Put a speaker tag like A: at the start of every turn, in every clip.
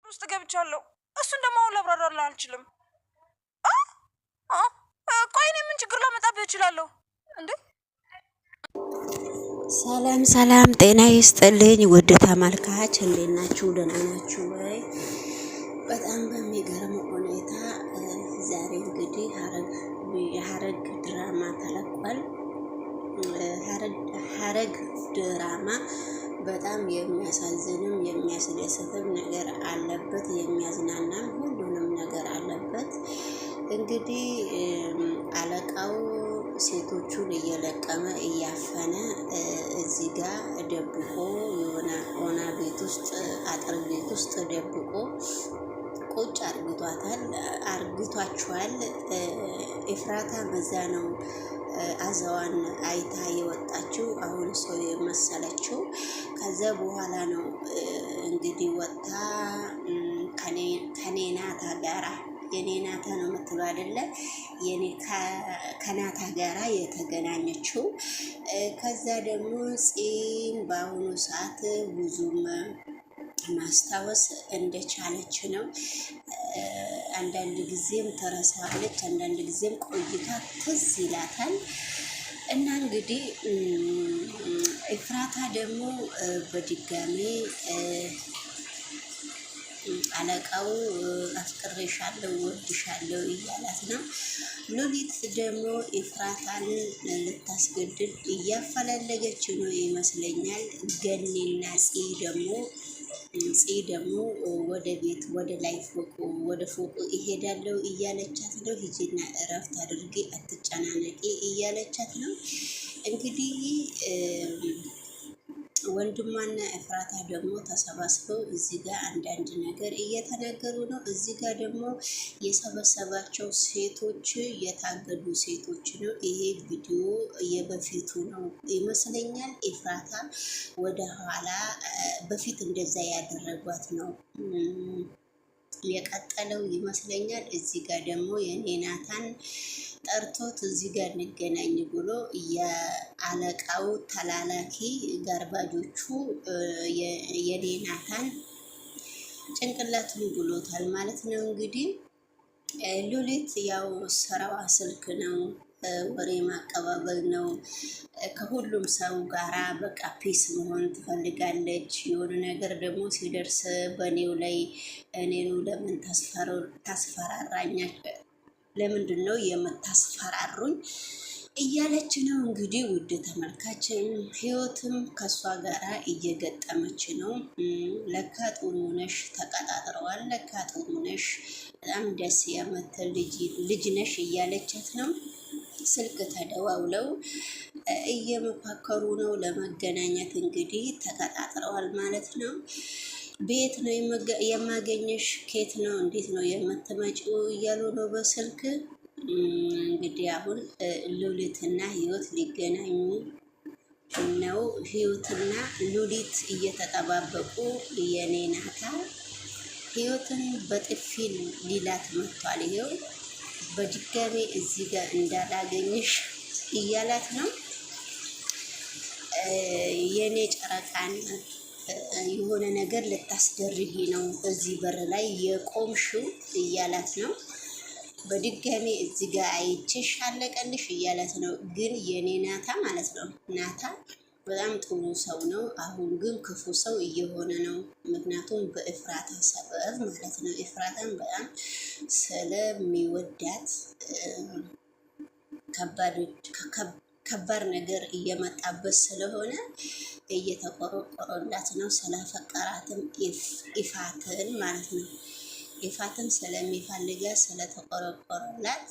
A: ውስጥ ገብቻለሁ። እሱን ደግሞ አሁን ላብራራልህ አልችልም። ቆይ እኔ ምን ችግር ላመጣብህ እችላለሁ እንዴ?
B: ሰላም ሰላም፣ ጤና ይስጥልኝ ውድ ተመልካች፣ እንዴት ናችሁ? ደህና ናችሁ ወይ? በጣም በሚገርም ሁኔታ ዛሬ እንግዲህ ሀረግ ድራማ ተለቋል። ሀረግ ድራማ በጣም የሚያሳዝንም የሚያስደስትም ነገር አለበት፣ የሚያዝናናም ሁሉንም ነገር አለበት። እንግዲህ አለቃው ሴቶቹን እየለቀመ እያፈነ እዚህ ጋር ደብቆ የሆነ ኦና ቤት ውስጥ አጥር ቤት ውስጥ ደብቆ ቁጭ አርግቷቸዋል። ኤፍራታ በዛ ነው አዘዋን አይታ የወጣችው፣ አሁን ሰው የመሰለችው። ከዛ በኋላ ነው እንግዲህ ወጥታ ከኔናታ ጋራ የኔ ናታ ነው የምትለው አይደለ? የኔ ከናታ ጋራ የተገናኘችው። ከዛ ደግሞ ፂም በአሁኑ ሰዓት ብዙም ማስታወስ እንደቻለች ነው። አንዳንድ ጊዜም ተረሳለች፣ አንዳንድ ጊዜም ቆይታ ትዝ ይላታል። እና እንግዲህ ኤፍራታ ደግሞ በድጋሜ አለቃው አፍቅሬሻለሁ ወድሻለሁ እያላት ነው። ሉሊት ደግሞ ኤፍራታን ልታስገድል እያፈላለገች ነው ይመስለኛል። ገኒና ፂ ደግሞ ወደ ቤት ወደ ላይ ወደ ፎቁ እሄዳለሁ እያለቻት ነው። ሂጂና እረፍት አድርጌ አትጨናነቂ እያለቻት ነው። እንግዲህ ወንድሟና ኤፍራታ ደግሞ ተሰባስበው እዚህ ጋር አንዳንድ ነገር እየተናገሩ ነው። እዚህ ጋር ደግሞ የሰበሰባቸው ሴቶች የታገዱ ሴቶች ነው። ይሄ ቪዲዮ የበፊቱ ነው ይመስለኛል። ኤፍራታ ወደ ኋላ በፊት እንደዛ ያደረጓት ነው የቀጠለው ይመስለኛል። እዚህ ጋር ደግሞ የኔናታን ጠርቶት እዚህ ጋር እንገናኝ ብሎ የአለቃው ተላላኪ ጋርባጆቹ የኔናታን ጭንቅላቱን ብሎታል ማለት ነው። እንግዲህ ሉሊት ያው ስራዋ ስልክ ነው፣ ወሬ ማቀባበል ነው። ከሁሉም ሰው ጋራ በቃ ፒስ መሆን ትፈልጋለች። የሆነ ነገር ደግሞ ሲደርስ በእኔው ላይ እኔኑ ለምን ታስፈራራኛች? ለምንድን ነው የምታስፈራሩኝ? እያለች ነው እንግዲህ። ውድ ተመልካችን ህይወትም ከሷ ጋራ እየገጠመች ነው። ለካ ጥሩ ነሽ፣ ተቀጣጥረዋል። ለካ ጥሩ ነሽ፣ በጣም ደስ የምትል ልጅ ነሽ እያለቻት ነው። ስልክ ተደዋውለው እየመካከሩ ነው ለመገናኘት። እንግዲህ ተቀጣጥረዋል ማለት ነው። ቤት ነው የማገኘሽ፣ ኬት ነው፣ እንዴት ነው የምትመጪው እያሉ ነው በስልክ። እንግዲህ አሁን ሉሊትና ህይወት ሊገናኙ ነው። ህይወትና ሉሊት እየተጠባበቁ የኔናታ ህይወትን በጥፊ ሊላት መጥቷል። ይሄው በድጋሜ እዚህ ጋር እንዳላገኝሽ እያላት ነው። የኔ ጨረቃን የሆነ ነገር ልታስደርጊ ነው እዚህ በር ላይ የቆምሽው እያላት ነው። በድጋሜ እዚህ ጋር አይቼሽ አለቀልሽ እያላት ነው። ግን የኔ ናታ ማለት ነው፣ ናታ በጣም ጥሩ ሰው ነው። አሁን ግን ክፉ ሰው እየሆነ ነው። ምክንያቱም በኤፍራታ ሰበብ ማለት ነው። ኤፍራታን በጣም ስለሚወዳት ከባድ ነገር እየመጣበት ስለሆነ እየተቆረቆረላት ነው። ስላፈቀራትም ኢፋትን ማለት ነው። ኢፋትን ስለሚፈልጋት ስለተቆረቆረላት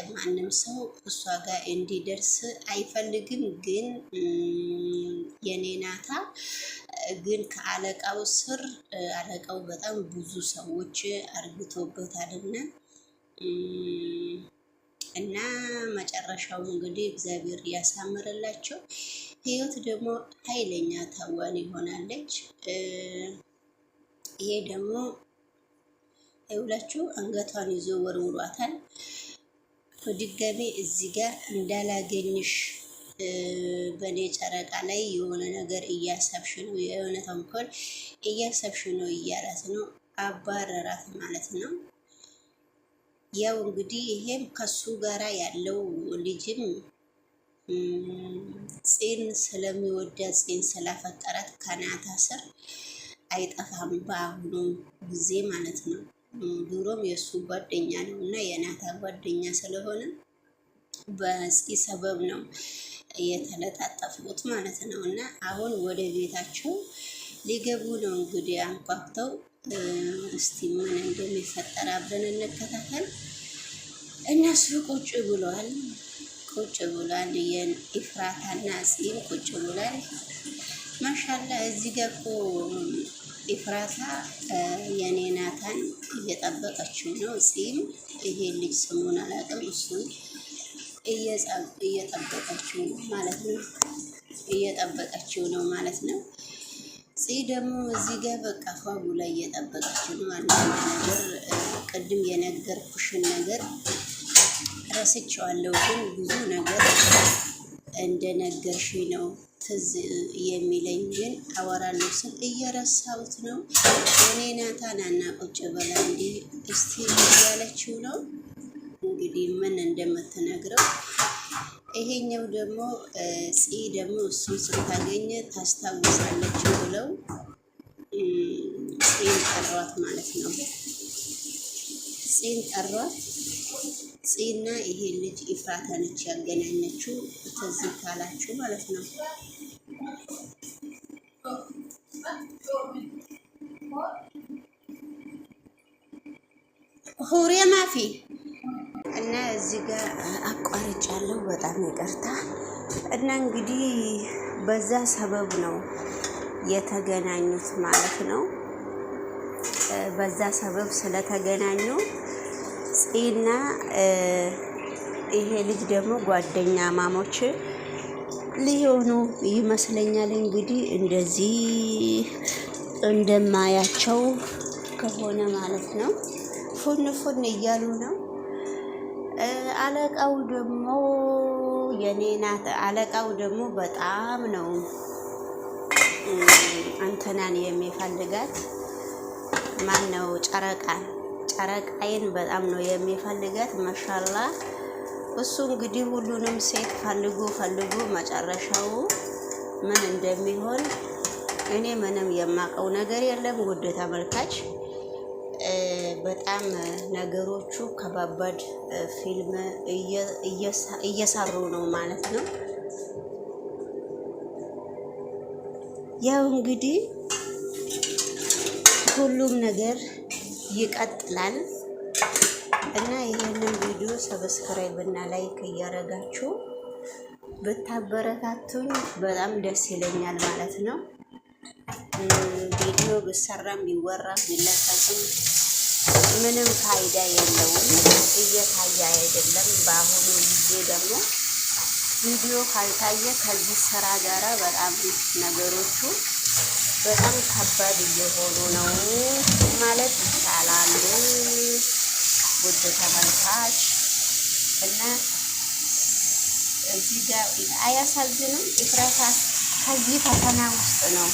B: ማንም ሰው እሷ ጋር እንዲደርስ አይፈልግም። ግን የኔናታ ግን ከአለቃው ስር አለቃው በጣም ብዙ ሰዎች አርግቶበታልና እና መጨረሻው እንግዲህ እግዚአብሔር ያሳምርላቸው። ህይወት ደግሞ ኃይለኛ ታዋን ይሆናለች። ይሄ ደግሞ ሁላችሁ አንገቷን ይዞ ወርውሯታል። በድጋሚ እዚህ ጋር እንዳላገኝሽ በኔ ጨረቃ ላይ የሆነ ነገር እያሰብሽ ነው፣ የሆነ ተንኮል እያሰብሽ ነው እያላት ነው። አባረራት ማለት ነው። ያው እንግዲህ ይሄም ከሱ ጋራ ያለው ልጅም ፂን ስለሚወዳት ፂን ስላፈቀራት ከናታ ስር አይጠፋም በአሁኑ ጊዜ ማለት ነው። ድሮም የእሱ ጓደኛ ነው እና የናታ ጓደኛ ስለሆነ በፂ ሰበብ ነው የተለጣጠፉት ማለት ነው። እና አሁን ወደ ቤታቸው ሊገቡ ነው እንግዲህ አንኳኩተው። እስቲ ምን እንደሚፈጠር አብረን እንከታተል። እነሱ ቁጭ ብሏል። ኢፍራታና ፂም ቁጭ ብሏል። ማሻላ እዚህ ጋር እኮ ኢፍራታ የኔ ናታን እየጠበቀችው ነው። ፂም ይሄ ልጅ ስሙን አላውቅም፣ እሱን እየጠበቀችው ነው ማለት ነው። ፂ ደግሞ እዚህ ጋር በቃ ፏቡ ላይ እየጠበቀችው ነው። አንዳንድ ነገር ቅድም የነገርኩሽን ነገር ረስቼዋለሁ፣ ግን ብዙ ነገር እንደነገርሽኝ ነው ትዝ የሚለኝ፣ ግን አወራለሁ ስል እየረሳሁት ነው። እኔ ናታናና ቁጭ በላ እንዲህ እስቲ እያለችው ነው እንግዲህ ምን እንደምትነግረው። ይሄኛው ደግሞ ፂ ደግሞ እሱን ስታገኘ ታስታውሳለች ብለው ፂን ጠሯት ማለት ነው። ፂን ጠሯት። ፂና ይሄ ልጅ ኢፍራታ ነች ያገናኘችው፣ ትዝ ካላችሁ ማለት ነው። ሁሬ ማፊ እና እዚህ ጋር አቋርጫለሁ፣ በጣም ይቅርታ። እና እንግዲህ በዛ ሰበብ ነው የተገናኙት ማለት ነው። በዛ ሰበብ ስለተገናኙ ፂና ይሄ ልጅ ደግሞ ጓደኛ ማሞች ሊሆኑ ይመስለኛል። እንግዲህ እንደዚህ እንደማያቸው ከሆነ ማለት ነው ፉን ፉን እያሉ ነው። አለቃው ደግሞ አለቃው ደግሞ በጣም ነው አንተናን የሚፈልጋት። ማን ነው? ጨረቃዬን በጣም ነው የሚፈልጋት። ማሻላ እሱ እንግዲህ ሁሉንም ሴት ፈልጉ መጨረሻው ምን እንደሚሆን እኔ ምንም የማውቀው ነገር የለም። ውድ ተመልካች በጣም ነገሮቹ ከባባድ ፊልም እየሰሩ ነው ማለት ነው። ያው እንግዲህ ሁሉም ነገር ይቀጥላል እና ይሄንን ቪዲዮ ሰብስክራይብ እና ላይክ እያደረጋችሁ ብታበረታቱኝ በጣም ደስ ይለኛል ማለት ነው። ቪዲዮ ብሰራም ቢወራም ቢለቀቅም ምንም ፋይዳ የለውም፣ እየታየ አይደለም። በአሁኑ ጊዜ ደግሞ ቪዲዮ ካልታየ ከዚህ ስራ ጋራ በጣም ነገሮቹ በጣም ከባድ እየሆኑ ነው ማለት ይቻላል። ውድ ተመልካች እና እዚህ ጋር አያሳዝንም? ኢፍራታ ከዚህ ፈተና ውስጥ ነው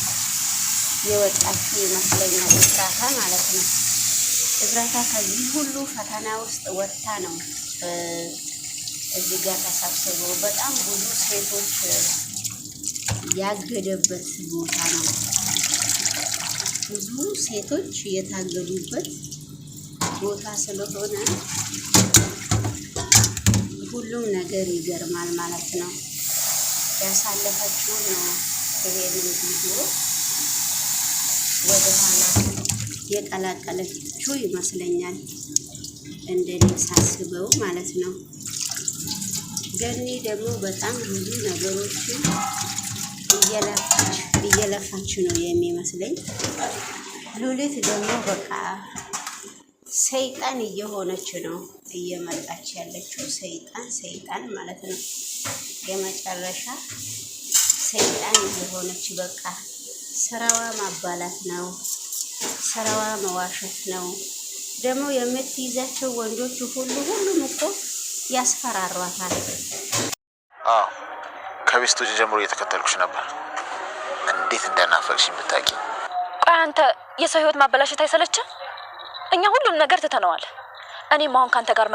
B: የወጣችው ይመስለኛል። ኢፍራታ ማለት ነው። ኢፍራታ ከዚህ ሁሉ ፈተና ውስጥ ወጥታ ነው እዚህ ጋር ተሰብስበው በጣም ብዙ ሴቶች ያገደበት ቦታ ነው። ብዙ ሴቶች የታገዱበት ቦታ ስለሆነ ሁሉም ነገር ይገርማል ማለት ነው። ያሳለፈችውን ይሄንን ቪዲዮ ወደ ኋላ የቀላቀለችው ይመስለኛል እንደኔ ሳስበው ማለት ነው። ገኒ ደግሞ በጣም ብዙ ነገሮችን እየለፋች ነው የሚመስለኝ። ሉሊት ደግሞ በቃ ሰይጣን እየሆነች ነው እየመጣች ያለችው። ሰይጣን ማለት ነው። የመጨረሻ ሰይጣን እየሆነች በቃ ስራዋ ማባላት ነው፣ ስራዋ መዋሸት ነው። ደግሞ የምትይዛቸው ወንዶቹ ሁሉም እኮ ያስፈራሯታል።
C: ከቤት ውጭ ጀምሮ እየተከተልኩሽ ነበር። እንዴት እንደናፈቅሽኝ ብታውቂ። ቆይ አንተ የሰው ህይወት ማበላሸት አይሰለችም? እኛ ሁሉም ነገር ትተነዋል። እኔም አሁን ካንተ ጋር